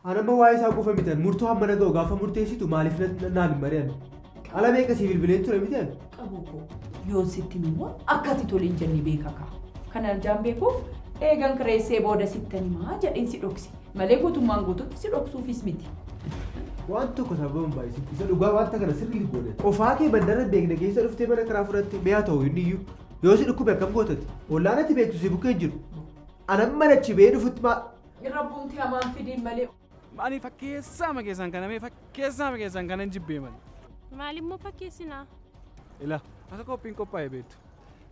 أنا ما واعي ساقو فميتان مرتوها من أجو قافة مرتيسي تو مالي فلان نابي مريان على بيك سيفيل بلين ترى ميتان أبوكو يو ستي مو أكاتي تولين جني بيكاكا كان الجام بيكوف إيجان كريسي بودا ستاني ما جا إنسي روكسي مالكو تو مانغو تو سيروكسو في سميتي وانتو كتابون بايسي إذا لقوا وانتا كنا سرقي بودا وفاكي بندرة بيجنا كيسا رفتي بنا كرافرات بياتو ينيو يوسي لكو بكم قوتت ولا أنا تبي تسيبو كنجر أنا ما نتشبه رفت ما ربون تيامان في دين مالي أنا فكيسا ما كيسان كنا مي فكيسا ما كيسان كنا نجيب مال مالي مو فكيسنا إلا أنا كوبين كوباي بيت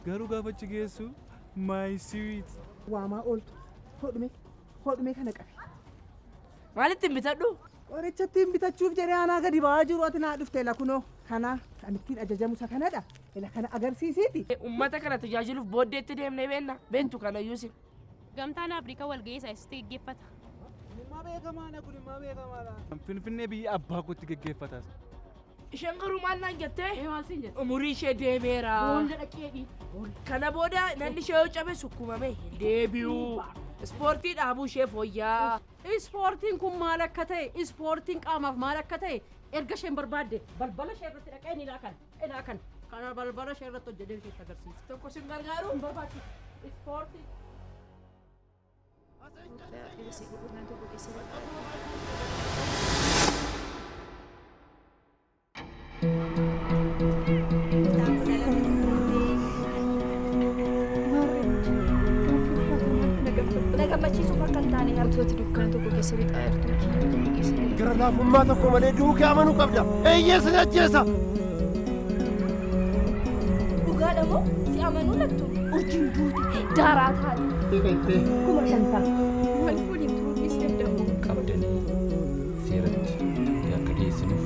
غارو غابة تجيسو my sweet وما قلت خد مي كنا كافي مالي تنبتادو وريتشتين بتشوف جري أنا قدي باجر واتنا دفتي لكنو كنا أنتين أججع موسى كندا إلا كنا أجر سيسيتي أمتا كنا تجاجلو بودي تديم نبينا بنتو كنا يوسف قمتنا أمريكا والجيسة استيقظت ما بيجا ما أنا كوني ما بيجا ما لا فين نبي أبغى كنت كيفتاس شنقرو مالنا جتة إيه ما سنجت أموري شيء ميرا ولا كيدي كنا بودا نندي شيء جابه سكوما مي ديبيو سبورتي أبو شيف ويا سبورتين كم مالك كتة سبورتين كام مالك كتة إرجع شيء برباد بالبلا شيء رتلك أني لا كان كان بالبلا شيء رتو جديد في تجرسيس تو كوشن غارو برباد سبورتين Nagamachiisu fakkaataanii hamtooti dukkaana tokko keessa bixaa jirtu. Gara laafummaa tokko malee duukaa amanuu qabda. Eeyyeessa jajjeessa. Dhugaadha moo si amanuu lattu urjiin duuti daaraa taati. Kuma shantaa. Wal fuudhiin turuunis danda'u. Qabdanii seeratti akka dhiyeessinuuf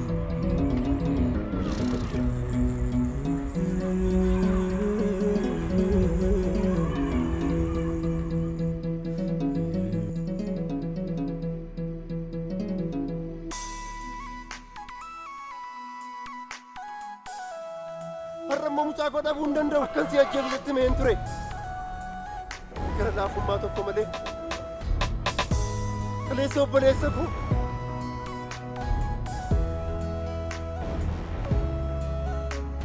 hojii tokkotu jira. Mucaa godha buun danda'u akkan si ajjeebisetti meen ture. Gara laafummaa tokko malee qaleessa obboleessa koo.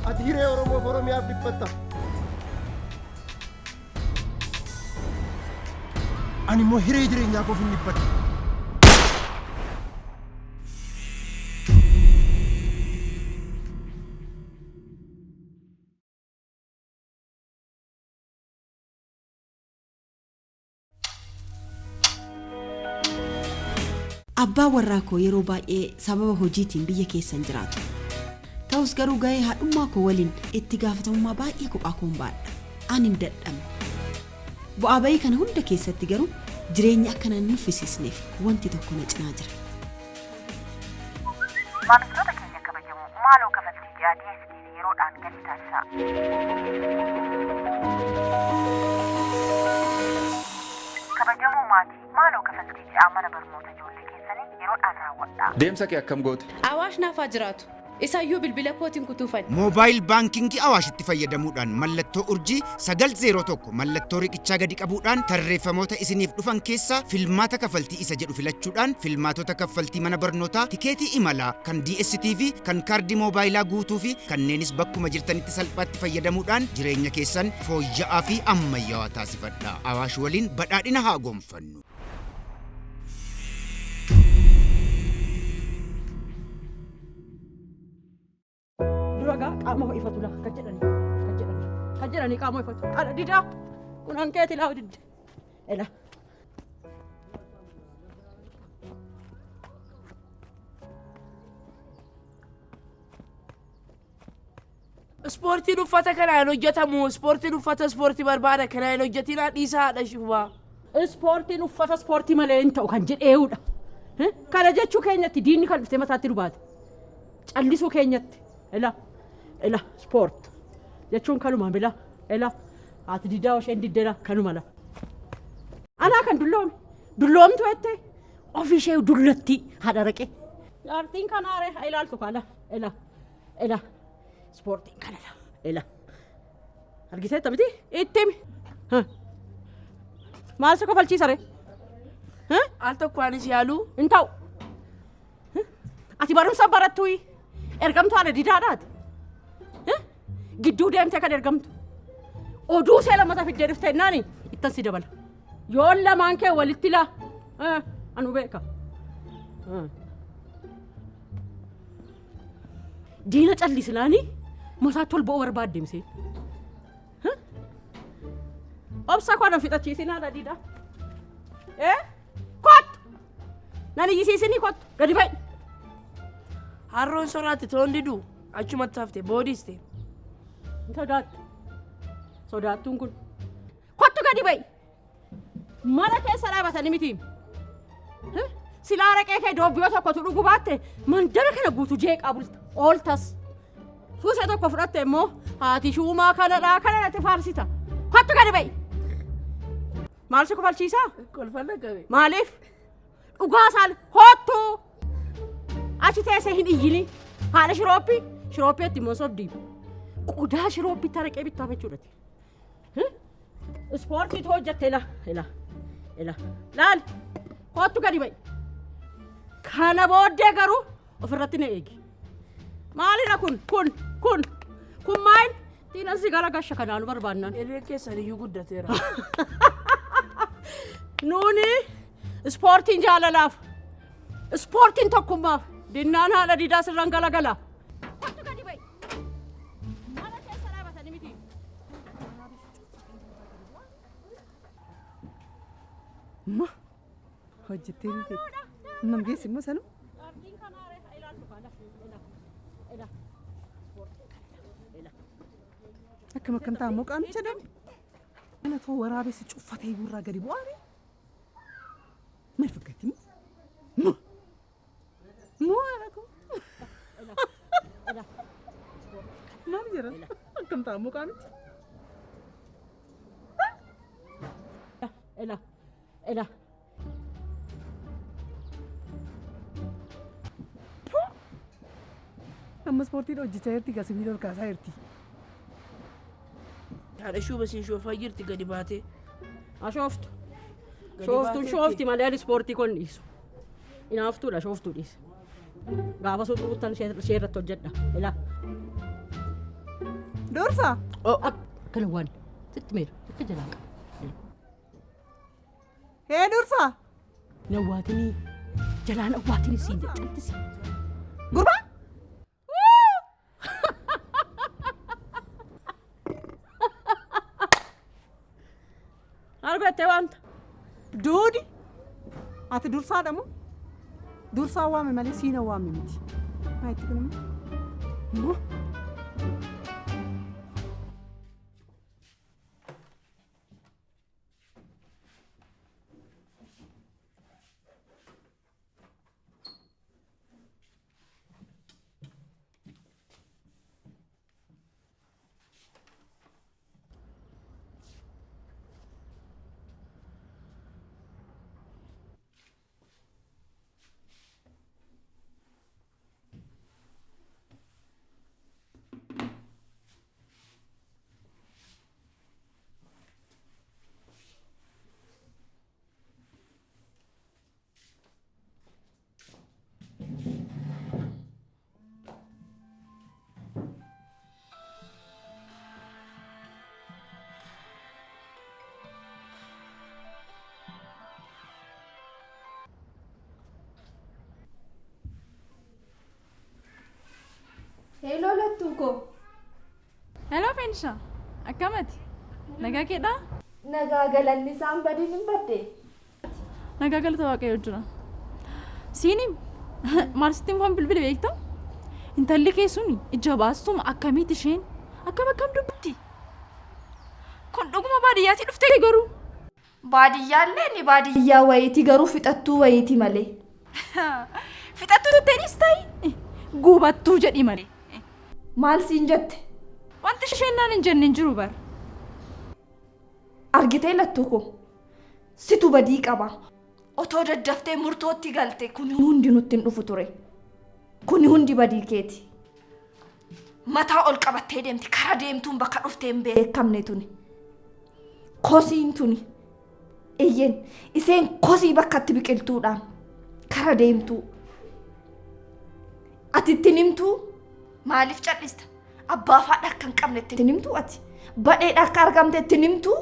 Ati hiree Oromoof Oromiyaaf dhiphatta. Ani immoo hiree jireenyaa koof hin dhiphadhu. Abbaa warraa koo yeroo baay'ee sababa hojiitiin biyya keessan jiraatu. Ta'us garuu ga'ee haadhummaa koo waliin itti gaafatamummaa baay'ee kophaa koon baadha. Ani hin dadhabne. Bu'aa bayii kana hunda keessatti garuu jireenya akkana hin nuffisiisneef wanti tokko na cinaa jira. Maamiltoota keenya kabajamoo maaloo kafaltii dhiyaatee DSTV yeroodhaan gadi taasisaa. Kabajamoo maatii maaloo kafaltii dhiyaa mana barnoota ijoollee keessanii yeroodhaan raawwadhaa. Deemsa kee akkam goote? Awaash naafaa jiraatu. Isaayyuu bilbila kootiin kutuufan. Moobaayil baankingii Awaashitti fayyadamuudhaan mallattoo urjii 901 mallattoo riqichaa gadi qabuudhaan tarreeffamoota isiniif dhufan keessaa filmaata kafaltii isa jedhu filachuudhaan filmaatota kafaltii mana barnootaa, tikeetii imalaa, kan DSTV, kan kaardii moobaayilaa guutuu fi kanneenis bakkuma jirtanitti salphaatti fayyadamuudhaan jireenya keessan fooyya'aa fi ammayyaawaa taasifadhaa. Awaash waliin badhaadhina haa gonfannu. قاموا يفتوا له كجرني قاموا يفتوا أنا ديدا كنا نكيت لا ودد إلا سبورتي نفتا كنا نوجتمو سبورتي نفتا سبورتي بربادة كنا نوجتنا ديسا هذا شوفا سبورتي نفتا سبورتي مالين تو كان جد إيودا كلا جت شو كينيت ديني كان بتسمى تاتي رباد اللي شو كينيت إلا سبورت جتشون كانوا ما بلا إلا عتديدا وشين ديدا كانوا مالا أنا كان دلهم تويتة أوفي شيء دلتي هذا ركى يارتين كان عاره إلا التقالة إلا سبورتين كان إلا هرجيتها تبدي إتمي ها ما ألسكوا فالشي سري ها أنتوا كوانيس يالو أنتوا Ati barumsa barattu ergamtu haala didaadhaati. Gidduu deemtee kan ergamtu. Oduu see lammata fiddee dhuftee naani ittan si dabala. Yoon lamaan kee walitti laa. Anu beeka. Diina callisnaani masaa tolboo barbaaddeemsee. Obsa koo na fixachiisin haadha diida. Kottu! Nani yisiisinii kottu gadi ba'i. Harroon soraatti toon diduu achumatti haftee boodiste. Sodaattu. Sodaattuun kun. Kottu gadi ba'i. Mana keessa dhaabatanii miti. Silaa raqee kee doobbiyoo tokkotu dhugu baatte mandara kana guutu jeeqaa bulta. Ooltas. Suusee tokko fudhatte immoo haati shuumaa kanadhaa kanadhatti faarsita. Kottu gadi ba'i. Maal si kofalchiisaa? Kolfalla qabe. Maaliif? Dhugaa isaan hoottu. Achi teessee hin iyyini. Haala shirooppii immoo sobdii. Qodaa shirooppii araqee bittaaf jechuudhaati. Ispoortiitu hojjette ila. Laal. Hoottu gadi ba'i. Kana booddee garuu ofirratti na eegi. Maalidha kun maal? Diinan si gara gasha kanaanu barbaannaan. Erreen keessan iyyuu guddateera. Nuuni ispoortiin jaalalaaf. Ispoortiin tokkummaaf. Dinnaan haadha diidaa sirraan galagala. Kottu gadi ba'i. Mana keessa dhaabatanii miti. Ma hojjettee ni feeti. Nam geessi immoo sanu. Akkam akkam ta'a immoo qaamicha dami. Mana too waraabessi cuffatee gurraa gadi bu'aare. Maal fakkaatti immoo? Muara ko. Maal jira? Akkam ta'a immoo qaamicha. Ela. Amma ispoortiin hojjechaa jirti gaa sibiila ol kaasaa jirti. Haadha shuuba siin shoofaa jirti gadi baatee. Shooftu. Shoofti malee ispoortii kun dhiisu. Inaaftuudha shooftuu dhiise. Gaafa sun dhuguuttan ishee irratti hojjedha. Ela. Dursa. Akkana waan. Sitti meera. Akka jalaa qaba. Dursa. Nawwaatinii. Jalaan awwaatinii siin jedhamtisi. Gurbaa. Argattee waanta. Duudi. Ati dursaadha moo? Dursaa waame malee siina waame miti. Maa itti kunimmoo? Hello lattuko. Hello Fensha. Akkamati? Nagaa keedha? Nagaa galanni isaan badin hin badde. Nagaa galata waaqayyoo jira. Siinim maal sittiin waan bilbila beektaa? Intalli keessuun ija baastuma akkamitti isheen akkam dubbatti? Kun dhuguma baadiyyaatti dhuftee garuu? Baadiyyaallee ni baadiyyaa wayiiti garuu fixattuu wayiiti malee. Fixattuu tutteenis ta'i guubattuu jedhi malee. Maal siin jette? Wanti isheen naan hin jenne hin jiru bar. Argitee lattuko. Situ badii qaba. Otoo daddaftee murtootti galte kuni hundi nutti hin dhufu ture. Kuni hundi badii keeti. Mataa ol qabattee deemti karaa deemtuun bakka dhuftee hin beekamne tuni. Kosiin tuni. Eeyyeen iseen kosii bakka itti biqiltuudhaan karaa deemtuu. Ati ittiin himtuu? Maaliif cal'ista? Abbaa fi haadha akka hin qabne ittiin himtuu ati? Badheedha akka argamte ittiin himtuu?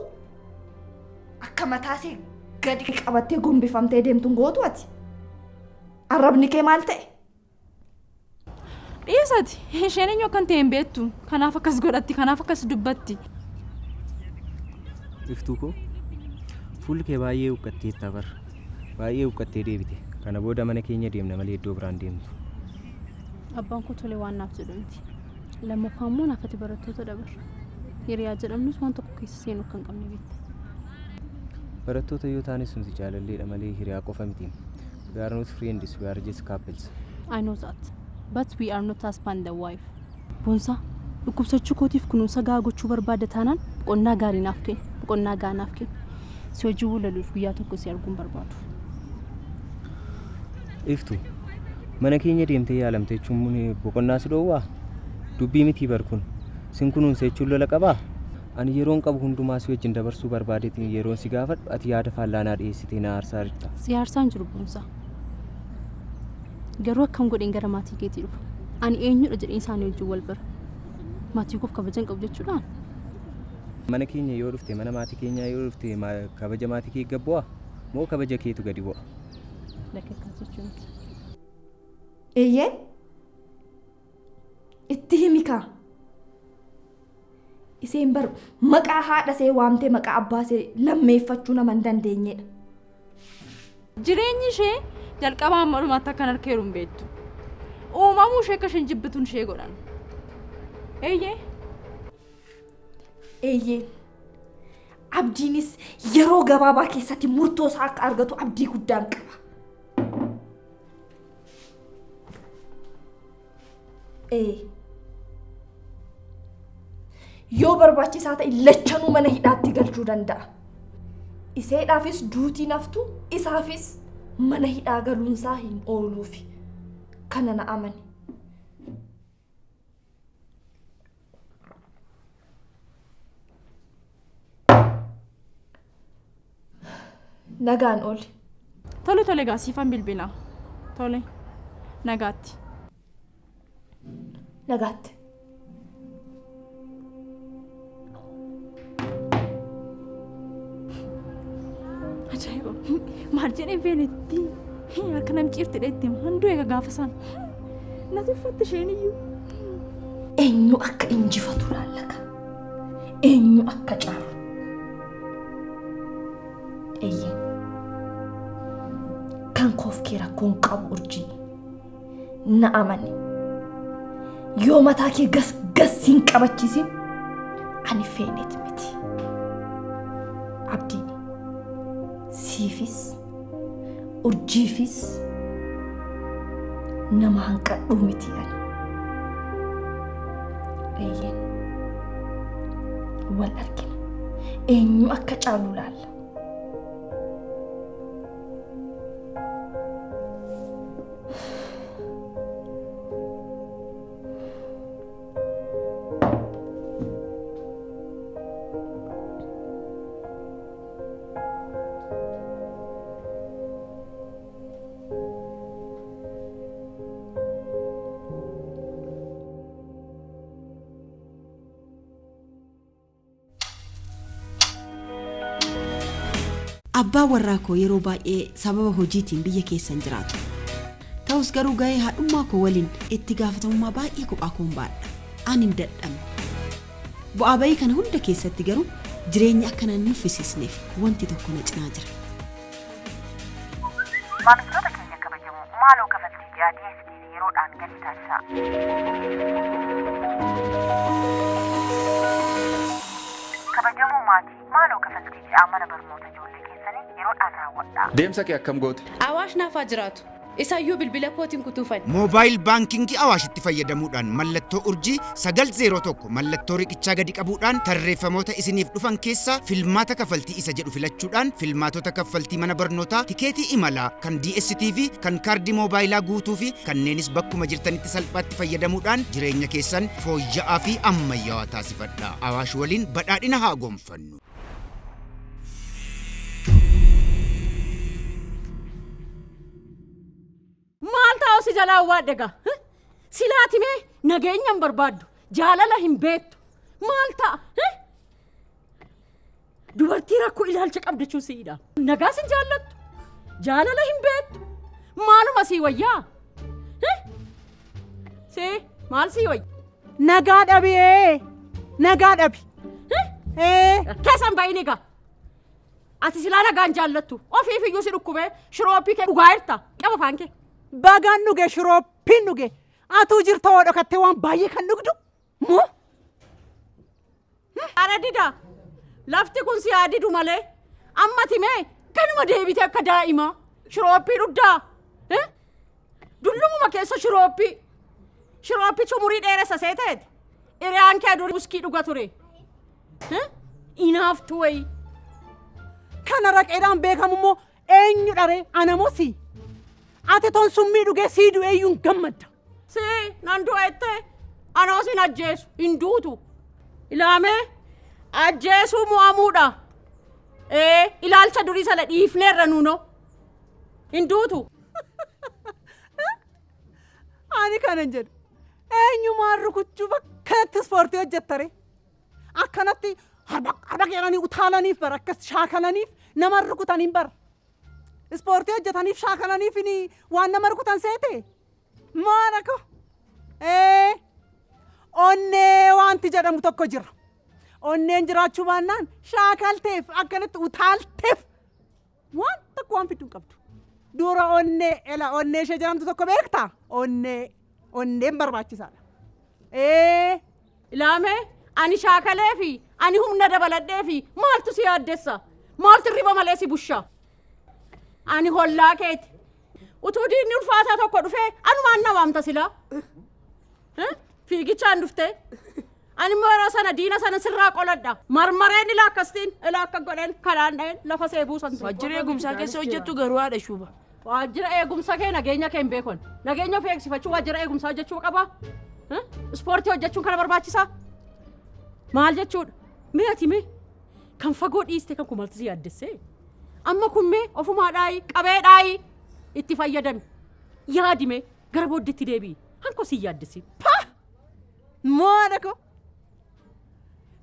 Akka mataasee gadi qabattee gombifamtee deemtuun gootu ati? Arrabni kee maal ta'e? Dhiisati isheen eenyu akkan ta'e hin beektu. Kanaaf akkas godhatti, kanaaf akkas dubbatti. Iftuu koo fuulli kee baay'ee huqqatteetta bar. Baay'ee huqqattee deebite. Kana booda mana keenya deemna malee iddoo biraan deemtu. Abbaan koo tolee waan naaf jedhu miti. Lammaffaa immoo naaf ati barattoota dabar. Hiriyaa jedhamnus waan tokko keessa seenuu kan qabne beekte. Barattoota yoo taanis nuti jaalalleedha malee hiriyaa qofa miti. We are not friends, we are just couples. I know that. But we are not husband and wife. Boonsaa, dhukkubsachuu kootiif kunuunsa gahaa gochuu barbaadda taanaan boqonnaa gaarii naaf kenni, boqonnaa gahaa naaf kenni. Si hojii walaluuf guyyaa tokko si arguun barbaadu. Iftu, mana keenya deemtee yaalamte jechuun boqonnaa si dhoowwaa? Dubbii mitii bar kun. Sin kunuunsa jechuun lola qabaa? Ani yeroon qabu hundumaa si wajjin dabarsuu barbaadeetiin yeroon si gaafadhu ati yaada faallaanaa dhiyeessitee na aarsaa jirta. Si aarsaan jiru boonsaa. Garuu akkam godheen gara maatii keetii dhufu. Ani eenyudha jedheen isaanii wajjin wal bara. Maatii koof kabajan qabu jechuudhaan. Mana keenya yoo dhufte mana maatii keenyaa yoo dhufte kabaja maatii kee gabbu'aa moo kabaja keetu gadi bu'a? Lakkee akkas jechuun. Eeyyee itti himikaa. Iseen bar maqaa haadha see waamtee maqaa abbaa see lammeeffachuu nama hin dandeenyedha. Jireenyi ishee jalqabaa amma dhumaatti akkan harkeeru hin beektu. Uumamuu ishee akka isheen jibbituun ishee godhan. Eeyyee. Eeyyee. Abdiinis yeroo gabaabaa keessatti murtoo isaa akka argatu abdii guddaan qaba. Yoo barbaachisaa ta'e lachanuu mana hidhaatti galchuu danda'a. Iseedhaafis duutii naftu, isaafis mana hidhaa galuunsaa hin ooluufi. Kana na amani. Nagaan ooli. Tole tole gaasiifan bilbilaa. Tole. Nagaatti. Nagaatti. Ajaa'iba! Maal jedhee beeletti? Harka nam ciifte dheetti handuu eega gaafa sana. Na tuffatte isheen iyyuu. Eenyu akka injifatu laallaka. Eenyu akka caalu. Eeyyee. Kan koof kee rakkoon qabu urjii. Na amani. Yoo mataa kee gassiin qabachiisin ani feenet miti. Abdii. Siifis urjiifis nama hanqadhuu miti ani. Eeyyeen wal argina. Eenyu akka caalu laalla. Abbaa warraa koo yeroo baay'ee sababa hojiitiin biyya keessan jiraatu. Ta'us garuu gahee haadhummaa koo waliin itti gaafatamummaa baay'ee kophaa koon baadha. Ani hin dadhabne. Bu'aa bayii kana hunda keessatti garuu jireenya akkana hin nuffisiisneef wanti tokko na cinaa jira. Maamiltoota keenya kabajamoo maaloo kafaltii dhiyaa DSTV yeroodhaan gadi taasisaa. Kabajamoo maatii maaloo kafaltii dhiyaa mana barnoota ijoollee keessanii yeroodhaan raawwadhaa. Deemsa kee akkam goote? Awaash naaf haa jiraatu. Isayyuu bilbila kootiin kutuufan. Moobaayil baankingii Awaashitti fayyadamuudhaan mallattoo urjii 901 mallattoo riqichaa gadi qabuudhaan tarreeffamoota isiniif dhufan keessaa filmaata kafaltii isa jedhu filachuudhaan filmaatota kafaltii mana barnootaa, tikeetii imalaa, kan DSTV, kan kaardii moobaayilaa guutuu fi kanneenis bakkuma jirtanitti salphaatti fayyadamuudhaan jireenya keessan fooyya'aa fi ammayyaawaa taasifadhaa. Awaash waliin badhaadhina haa gonfannu. Maal ta'u si jalaa waaddaga? Silaati mee nageenya hin barbaaddu. Jaalala hin beektu. Maal ta'a? Dubartii rakkoo ilaalcha qabdu jechuun siidha. Nagaas hin jaallattu. Jaalala hin beektu. Maaluma sii wayyaa? Maal sii wayya? Nagaa dhabee. Nagaa dhabi. Keessan baay'een egaa. Ati silaa nagaan jaallattu. Ofiif iyyuu si dhukkubee shirooppii kee dhugaa jirta. Qaba afaan kee. Bagaan dhuge shirooppiin dhuge. Atuu jirta waa dhokattee waan baay'ee kan dhugdu. Moo? Ara dida. Lafti kun si yaadidu malee. Amma timee kanuma deebite akka daa'ima. Shirooppii dhuddaa. Dullumuma keessa shirooppii. Shirooppichi umurii dheeressa seeteeti. Hiriyaan kee durii uskii dhuga ture. Inaaftu wayi. Kana raqeedhaan beekamu immoo eenyu dharee anamosi. Ati ton summii dhugee sii du'ee iyyuu gammadda. Nan du'ettee anoo sin ajjeesu hin duutu. Ilaamee ajjeesuu mo'amuudha. Ilaalcha durii sana dhiifneerra nuunoo. Hin duutu. Ani kanan jedhu. Eenyumaan rukuchuu bakkanatti ispoortii hojjettare. Akkanatti harba jedhanii utaalaniif bara akkas shaakalaniif nama rukutaniin bara. Ispoortii hojjetaniif shaakalaniif waan nama rukutan seete. Maal akka? Onnee wanti jedhamu tokko jira. Onneen jiraachuu baannaan shaakalteef akkanatti utaalteef waan tokko waan fidduu qabdu. Dura onnee ishee jedhamtu tokko beektaa? Onneen barbaachisaadha. Ilaamee ani shaakalee fi ani humna dabaladhee fi maaltu si yaaddessa? Maaltu riba malee si bushaa? Ani hollaa keeti. Utuu diinni ulfaataa tokko dhufee anumaan na waamta silaa. Fiigichaan dhuftee. Ani immoo yeroo sana diina sana sirraa qoladha. Marmareen ilaa akkasitiin ilaa akka godheen kanaan dha'een lafa see buusan. Waajjira eegumsaa keessa hojjettu garuu haadha shuuba. Waajjira eegumsaa kee nageenya kee hin beekon. Nageenya ofii eegsifachuu waajjira eegumsaa hojjechuu qabaa? Ispoortii hojjechuun kana barbaachisaa? Maal jechuudha? Mee ati mee kan fagoo dhiiste kan kumalti si yaaddessee? Amma kun mee ofumaa dhaayi qabee dhaayi itti fayyadami. Yaadi mee gara booddeetti deebi'i. Hanko si yaaddessee. Maadha ko?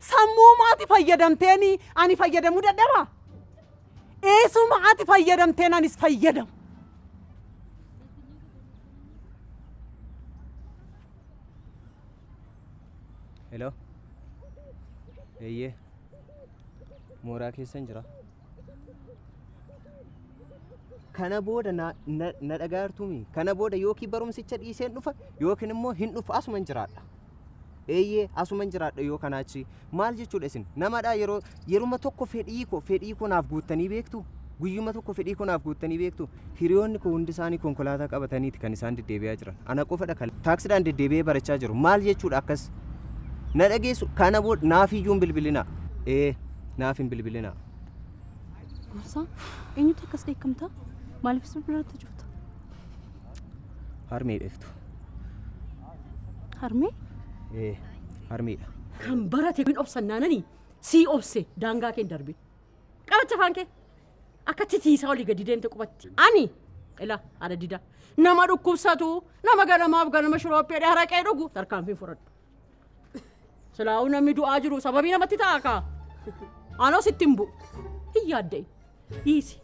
Sammuu maati fayyadamteeni ani fayyadamuu dadhabaa? Eesuma ati fayyadamteen anis fayyadamu. Hello. Eeyyee. Mooraa keessan jira. Kana booda na dhagaartuumi. Kana booda yookiin barumsicha dhiiseen dhufa yookiin immoo hin dhufu asuman jiraadha. Eeyyee asuman jiraadha yoo kanaachi maal jechuudha isin namadhaa yeruma tokko fedhii koo naaf guuttanii beektu guyyuma tokko fedhii koo naaf guuttanii beektu hiriyoonni koo hundi isaanii konkolaataa qabataniiti kan isaan deddeebi'aa jiran ana qofadha kan taaksiidhaan deddeebi'ee barachaa jiru maal jechuudha akkas na dhageessu kana booda naaf iyyuu hin bilbilinaa naaf hin bilbilinaa. Gosa eenyutu akkas dheekkamtaa maaliif bilbilarratti jirta? Harmee dheeftu. Harmee? Harmeedha. Kan barate bin obsannaananii sii obse daangaa kee darbe. Qabacha afaan kee akka titiisaa olii gadi deemte qubatti. Ani ila haadha dida nama dhukkubsatu nama ganama shirooppee haraqee dhugu tarkaanfii fudhadhu. Silaa'uu namni du'aa jiru sababii namatti ta'a kaa. Anoo sitti hin bu'u. Hin yaadda'e. Dhiisi.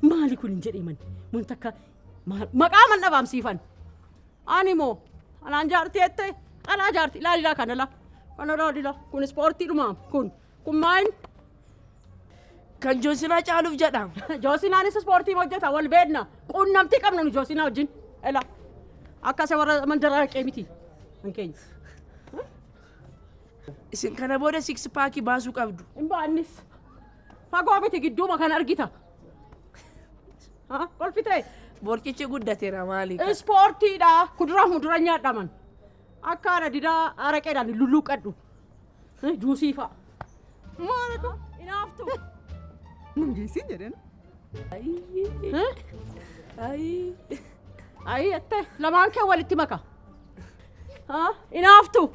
Maali kun hin jedheeman? Mun takka maqaa man dhabaamsiifan. Ani moo anaan jaartii jettee dhalaa jaartii ilaalilaa kanala ilaalila kun ispoortii dhumaam kun maal kan Joosinaa caaluuf jedham. Joosinaanis ispoortii hojjeta wal beedna quunnamtii qabna nu Joosinaa wajjin ela akka isa warra mandaraa qee miti hin keenya. Isin kana booda six paakii baasuu qabdu. Hin baannis fagoo miti gidduuma kan argita. Kolfitee. Borqichi guddateera maali? Ispoortiidha kuduraa muduraa nyaadhaman. Akka haadha didaa araqeedhaan lulluuqadhu. Juusii fa'a. Maaltu inaaftu. Mungiisiin jedhan. Ayi jettee lamaan kee walitti maka. Inaaftu.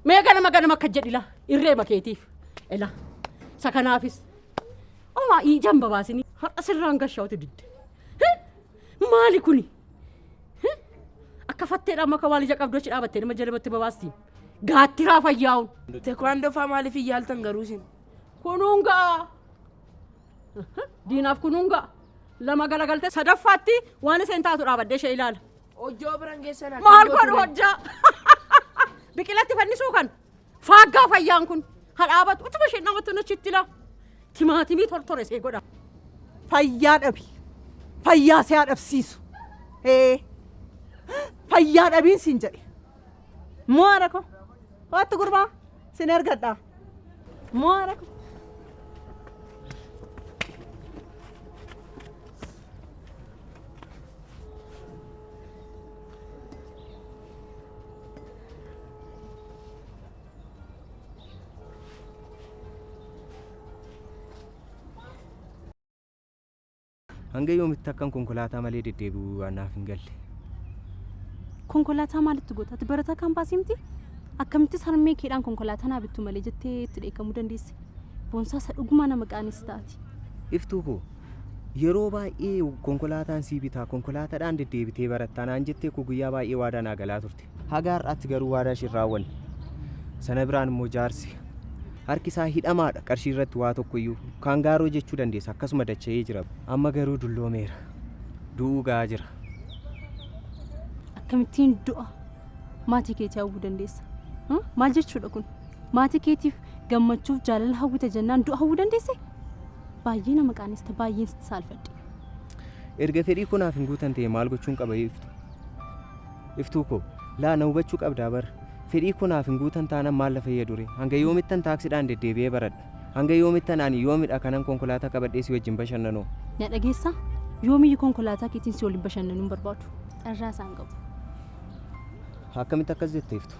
Mee ganama akka jedhila irree makeetiif. Ela isa kanaafis. Omaa ijaan babaasini har'a sirraan gashaa'utu didde. Maali kuni? akka fatteedhaan maka waan ija qabdoo achi dhaabattee nama jalatti babaasti. Gaattiraa fayyaa'uun. Teekwaandoo fa'aa maaliif iyyaaltan garuu isin? Kunuungaa. Diinaaf kunuungaa. Lama galagalte sadaffaatti waan isheen taatu dhaabadde ishee ilaala. Hojjoo biran geessan maal godhu hojjaa? Biqilatti fannisuu kan faaggaa fayyaan kun hadhaabatu utuma isheen namatti nachitti laa. Timaatimii tortore see godha. Fayyaa dhabi. Fayyaa see dhabsiisu. Fayyaa dhabiin siin jedhe. Moora ko. Waatti gurbaa sin ergadhaa. Moora ko. Hanga yoomitti akkan konkolaataa malee deddeebi'uu waan naaf hin galle. Konkolaataa maalitti goota? Ati barataa kaampaasii miti? Akkamittis harmee keedhaan konkolaataa naa bittu malee jettee itti dheekkamuu dandeesse? Boonsaa isa dhugumaa nama qaanis taati. Iftuu koo yeroo baay'ee konkolaataan sii bitaa konkolaataadhaan deddeebitee barattaa naan jettee koo guyyaa baay'ee waadaa naa galaa turte. Haga har'aatti garuu waadaa ishee raawwanne. Sana biraan immoo jaarsi harki isaa hidhamaadha qarshii irratti waa tokko iyyuu kaangaaroo jechuu dandeessa akkasuma dacha'ee jira. Amma garuu dulloomeera. Du'uu ga'aa jira. Akkamittiin du'a maatii keetii hawwuu dandeessa? Maal jechuudha kun? Maatii keetiif gammachuuf jaalala hawwita jennaan du'a hawwuu dandeesse? Baay'ee nama qaanista baay'een sitti saalfadhe. Erga fedhii kunaaf hin guutan ta'e maal gochuun qaba iftu? Iftuu koo laa na hubachuu qabdaa bara. Fedhii kunaaf hin guutan taanaan maal la fayyadure? Hanga yoomittan taaksiidhaan deddeebi'ee baradha. Hanga yoomittan ani yoomidha kanan konkolaataa qabadhee si wajjin bashannanoo. Na dhageessaa? Yoomiyyi konkolaataa keetiin si waliin bashannanuun barbaadu. Dharraa isaan qabu. Akkamitti akkas jette iftu?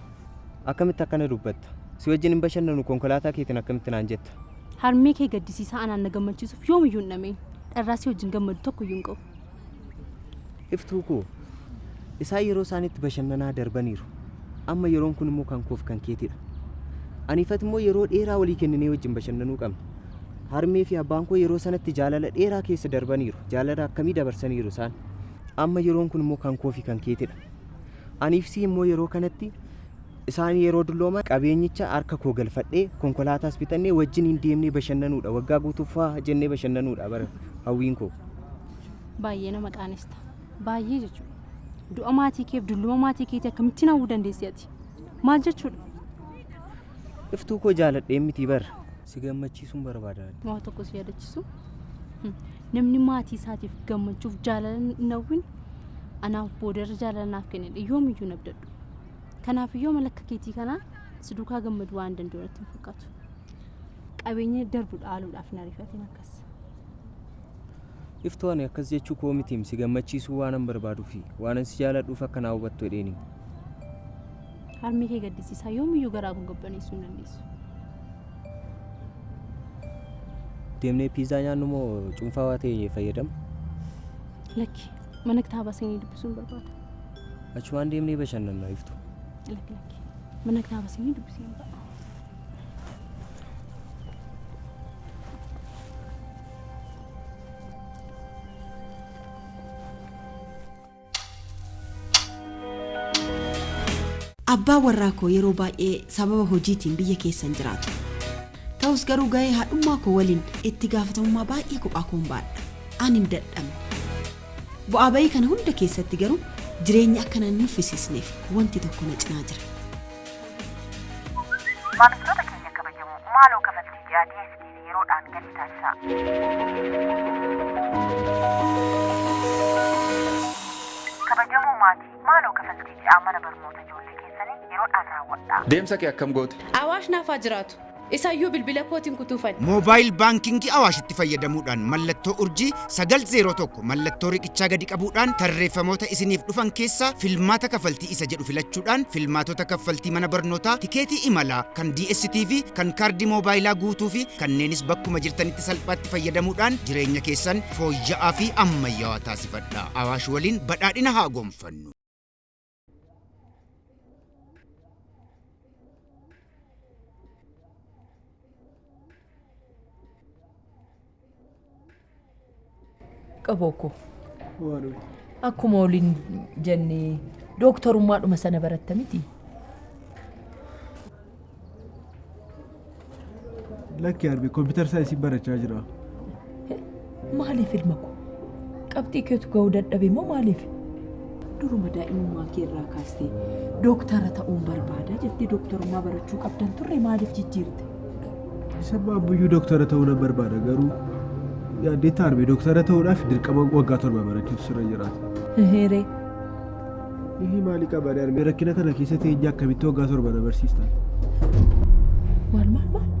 Akkamitti akkana dubbatta? Si wajjin hin bashannanu konkolaataa keetiin akkamitti naan jetta? Harmee kee gaddisiisaa anaan na gammachiisuuf yoomiyyuu hin dhameen. Dharraa si wajjin gammadu tokko iyyuu hin qabu. Iftuu koo isaan yeroo isaaniitti bashannanaa darbaniiru. Amma yeroon kun immoo kan koof kan keetidha. Aniifat immoo yeroo dheeraa walii kenninee wajjin bashannanuu qabna. Harmee fi abbaan koo yeroo sanatti jaalala dheeraa keessa darbaniiru. Jaalala akkamii dabarsaniiru isaan. Amma yeroon kun immoo kan koofi kan keetidha. Aniif si immoo yeroo kanatti isaan yeroo dullooman qabeenyicha harka koo galfadhee konkolaataas bitannee wajjin hin deemnee bashannanuudha. Waggaa guutuuf jennee bashannanuudha bara hawwiin koo. Baay'ee nama qaanista. Baay'ee jechuudha. Du'a maatii keef dulluma maatii keetii akkamittiin hawwuu dandeessi ati? Maal jechuudha? Iftuu koo jaaladhee miti bara. Si gammachiisuun barbaada. Waa tokko si yaadachiisu. Namni maatii isaatiif gammachuuf jaalala hin hawwin anaaf boodarra jaalala naaf kennedha yoomiyyuu nabdadhu. Kanaaf iyyoo malakka keetii kanaa si duukaa gammadu waan danda'u natti hin fakkaatu. Qabeenya darbu dhaaluudhaaf na rifatiin akkas. Iftuu ani akkas jechuu koo mitiim si gammachiisuu waanan barbaaduu fi waanan si jaaladhuuf akka naa hubattu jedheeni. Harmee kee gaddisiisaa yoomiyyuu garaa kun gabbaneessuu hin dandeessu. Deemnee piizaa nyaannu moo cuunfaa waa ta'e fayyadamu? Lakki mana kitaabaa seenii dubbisuun barbaada. Achumaan deemnee bashannannaa iftu. Lakki mana kitaabaa seenii dubbisuun barbaada. Abbaa warraa koo yeroo baay'ee sababa hojiitiin biyya keessan jiraatu. Ta'us garuu gahee haadhummaa koo waliin itti gaafatamummaa baay'ee kophaa koon baadha. Ani hin dadhabne. Bu'aa bayii kana hunda keessatti garuu jireenya akkana hin nuffisiisneef wanti tokko na cinaa jira. Maamiltoota keenya kabajamoo maaloo kafaltii ji'a DSTV yeroodhaan gadi taasisaa. Kabajamoo maatii maaloo kafaltii ji'a mana barnoota ijoollee keessanii yeroodhaan raawwadhaa. Deemsa kee akkam goote? Awaash naaf haa jiraatu. Isaayyuu bilbila kootiin kutuufan. Moobaayil baankingii Awaashitti fayyadamuudhaan mallattoo urjii 901 mallattoo riqichaa gadi qabuudhaan tarreeffamoota isiniif dhufan keessaa filmaata kafaltii isa jedhu filachuudhaan filmaatota kafaltii mana barnootaa, tikeetii imalaa, kan DSTV, kan kaardii moobaayilaa guutuu fi kanneenis bakkuma jirtanitti salphaatti fayyadamuudhaan jireenya keessan fooyya'aa fi ammayyaawaa taasifadhaa. Awaash waliin badhaadhina haa gonfannu. Qaboko akkuma waliin jennee dooktorummaadhuma sana baratta miti. Lakki arbi kompiitar saayinsii barachaa jira. Maaliif ilma koo? Qabxii keetu ga'uu dadhabe moo maaliif? Duruma daa'imummaa kee irraa kaastee dooktara ta'uun barbaada jettee dooktorummaa barachuu qabdan turre maaliif jijjiirte? Sababa abbiyyuu dooktara ta'uu nan barbaada garuu yaaddeetta arbi dooktara ta'uudhaaf dirqama waggaa 7 barachuutu sirra jiraata. Heeree. Ihi maali qabaadha arbi rakkina kana keessatti eenyu akkamitti waggaa 7 na barsiistaa? Maal?